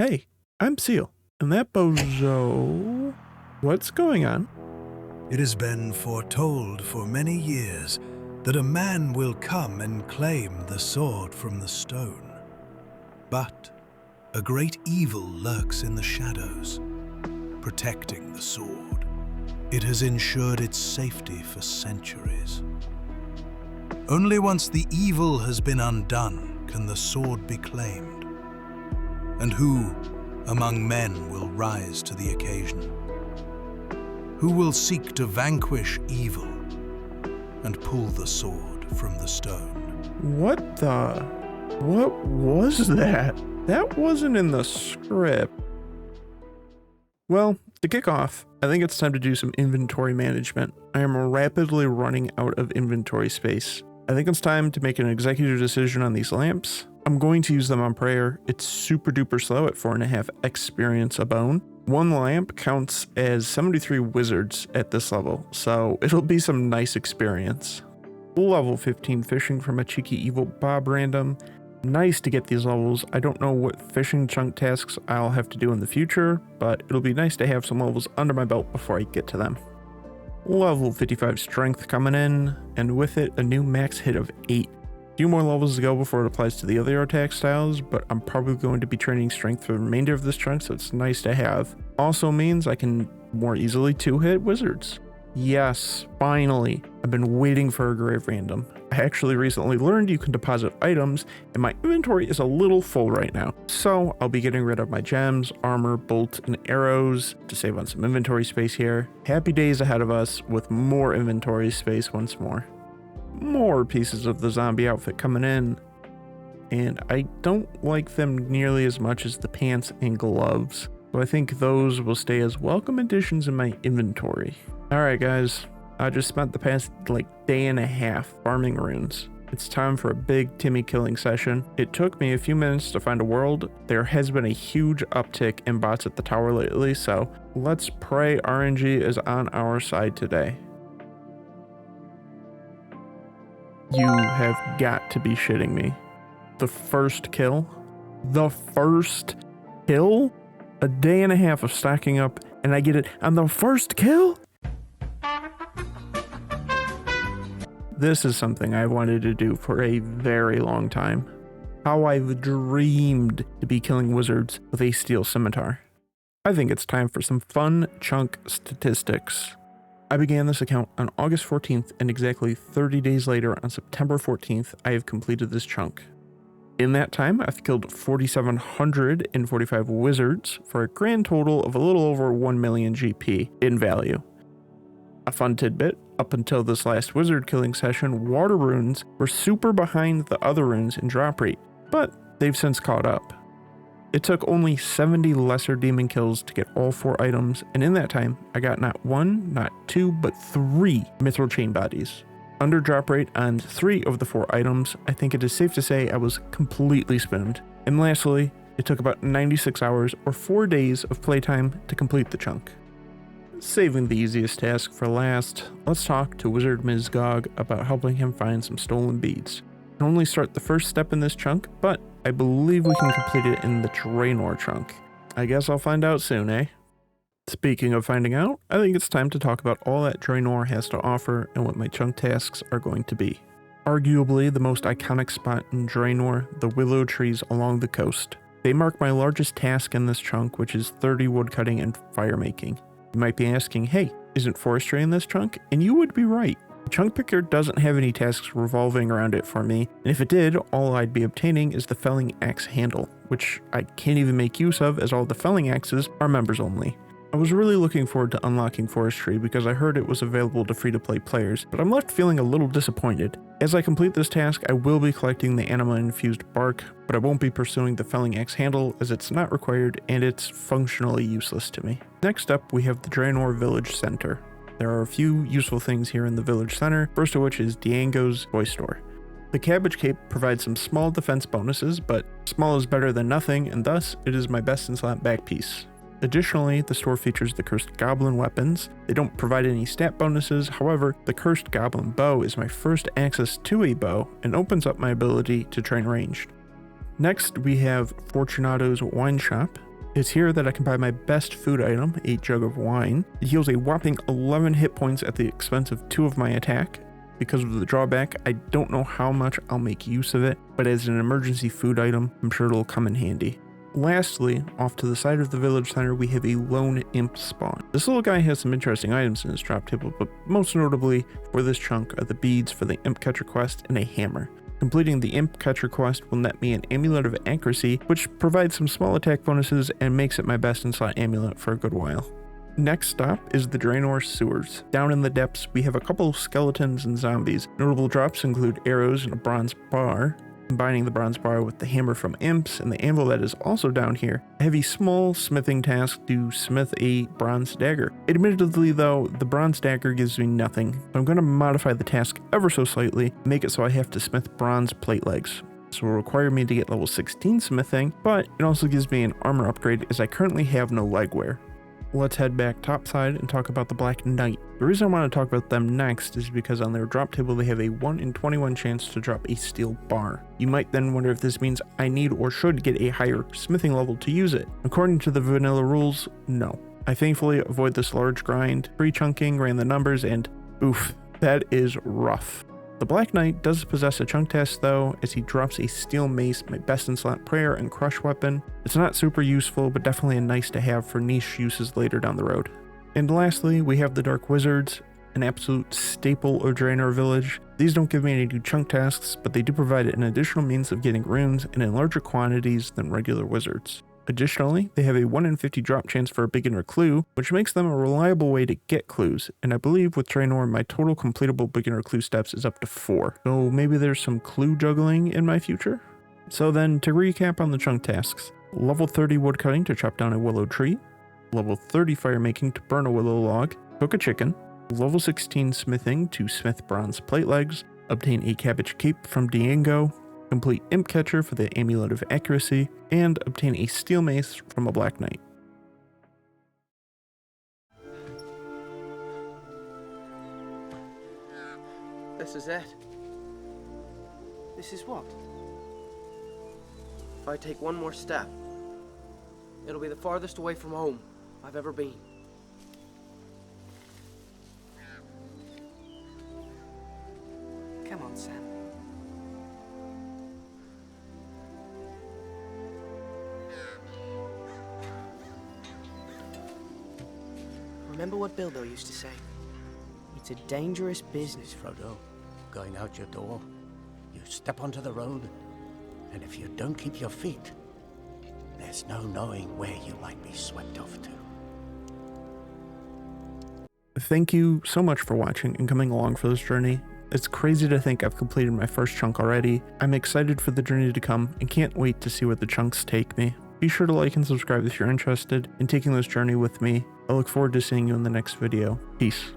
Hey, I'm Seal, and that bozo... What's going on? It has been foretold for many years that a man will come and claim the sword from the stone. But a great evil lurks in the shadows, protecting the sword. It has ensured its safety for centuries. Only once the evil has been undone can the sword be claimed. And who among men will rise to the occasion? Who will seek to vanquish evil and pull the sword from the stone? What was that? That wasn't in the script. Well, to kick off, I think it's time to do some inventory management. I am rapidly running out of inventory space. I think it's time to make an executive decision on these lamps. I'm going to use them on prayer. It's super duper slow at 4.5 experience a bone. One lamp counts as 73 wizards at this level, so it'll be some nice experience. Level 15 fishing from a cheeky evil Bob random. Nice to get these levels. I don't know what fishing chunk tasks I'll have to do in the future, but it'll be nice to have some levels under my belt before I get to them. Level 55 strength coming in, and with it a new max hit of 8. A few more levels to go before it applies to the other attack styles, but I'm probably going to be training strength for the remainder of this chunk, so it's nice to have. Also means I can more easily 2-hit wizards. Yes, finally. I've been waiting for a grave random. I actually recently learned you can deposit items, and my inventory is a little full right now. So I'll be getting rid of my gems, armor, bolts, and arrows to save on some inventory space here. Happy days ahead of us with more inventory space once more. More pieces of the zombie outfit coming in, and I don't like them nearly as much as the pants and gloves, so I think those will stay as welcome additions in my inventory. Alright guys, I just spent the past day and a half farming runes. It's time for a big Timmy killing session. It took me a few minutes to find a world. There has been a huge uptick in bots at the tower lately, so let's pray RNG is on our side today. You have got to be shitting me. The first kill? The first kill? A day and a half of stacking up and I get it on the first kill? This is something I wanted to do for a very long time. How I've dreamed to be killing wizards with a Steel Scimitar. I think it's time for some fun chunk statistics. I began this account on August 14th, and exactly 30 days later on September 14th, I have completed this chunk. In that time, I've killed 4,745 wizards for a grand total of a little over 1 million GP in value. A fun tidbit, up until this last wizard killing session, water runes were super behind the other runes in drop rate, but they've since caught up. It took only 70 lesser demon kills to get all 4 items, and in that time, I got not 1, not 2, but 3 mithril chain bodies. Under drop rate on 3 of the 4 items, I think it is safe to say I was completely spammed. And lastly, it took about 96 hours or 4 days of playtime to complete the chunk. Saving the easiest task for last, let's talk to Wizard Mizgog about helping him find some stolen beads. I can only start the first step in this chunk, but I believe we can complete it in the Draynor chunk. I guess I'll find out soon, eh? Speaking of finding out, I think it's time to talk about all that Draynor has to offer and what my chunk tasks are going to be. Arguably the most iconic spot in Draynor, the willow trees along the coast. They mark my largest task in this chunk, which is 30 woodcutting and fire making. You might be asking, hey, isn't forestry in this chunk? And you would be right. The chunk picker doesn't have any tasks revolving around it for me, and if it did, all I'd be obtaining is the felling axe handle, which I can't even make use of as all the felling axes are members only. I was really looking forward to unlocking forestry because I heard it was available to free-to-play players, but I'm left feeling a little disappointed. As I complete this task, I will be collecting the anima-infused bark, but I won't be pursuing the felling axe handle as it's not required and it's functionally useless to me. Next up, we have the Draynor Village Center. There are a few useful things here in the village center, first of which is Diango's Toy Store. The Cabbage Cape provides some small defense bonuses, but small is better than nothing, and thus it is my best in slot back piece. Additionally, the store features the Cursed Goblin weapons. They don't provide any stat bonuses, however, the Cursed Goblin bow is my first access to a bow and opens up my ability to train ranged. Next, we have Fortunato's Wine Shop. It's here that I can buy my best food item, a jug of wine. It heals a whopping 11 hit points at the expense of 2 of my attack. Because of the drawback, I don't know how much I'll make use of it, but as an emergency food item, I'm sure it'll come in handy. Lastly, off to the side of the village center, we have a lone imp spawn. This little guy has some interesting items in his drop table, but most notably for this chunk are the beads for the imp catcher quest and a hammer. Completing the imp catcher quest will net me an amulet of accuracy, which provides some small attack bonuses and makes it my best in slot amulet for a good while. Next stop is the Draynor sewers. Down in the depths, we have a couple of skeletons and zombies. Notable drops include arrows and a bronze bar. Combining the bronze bar with the hammer from imps and the anvil that is also down here, I have a small smithing task to smith a bronze dagger. Admittedly though, the bronze dagger gives me nothing, so I'm going to modify the task ever so slightly, make it so I have to smith bronze plate legs. This will require me to get level 16 smithing, but it also gives me an armor upgrade as I currently have no legwear. Let's head back topside and talk about the Black Knight. The reason I want to talk about them next is because on their drop table they have a 1 in 21 chance to drop a steel bar. You might then wonder if this means I need or should get a higher smithing level to use it. According to the vanilla rules, no. I thankfully avoid this large grind, pre-chunking, ran the numbers, and oof, that is rough. The Black Knight does possess a chunk test though, as he drops a steel mace, my best in slot prayer and crush weapon. It's not super useful, but definitely a nice to have for niche uses later down the road. And lastly, we have the Dark Wizards, an absolute staple of Draynor Village. These don't give me any new chunk tasks, but they do provide an additional means of getting runes and in larger quantities than regular wizards. Additionally, they have a 1 in 50 drop chance for a beginner clue, which makes them a reliable way to get clues, and I believe with Draynor my total completable beginner clue steps is up to 4, so maybe there's some clue juggling in my future? So then, to recap on the chunk tasks, level 30 woodcutting to chop down a willow tree, level 30 firemaking to burn a willow log, cook a chicken, level 16 smithing to smith bronze plate legs, obtain a cabbage cape from Diego, complete imp catcher for the amulet of accuracy, and obtain a steel mace from a Black Knight. This is it. This is what? If I take one more step, it'll be the farthest away from home I've ever been. Come on, Sam. Remember what Bilbo used to say? It's a dangerous business, Frodo. Going out your door, you step onto the road, and if you don't keep your feet, there's no knowing where you might be swept off to. Thank you so much for watching and coming along for this journey. It's crazy to think I've completed my first chunk already. I'm excited for the journey to come and can't wait to see where the chunks take me. Be sure to like and subscribe if you're interested in taking this journey with me. I look forward to seeing you in the next video. Peace.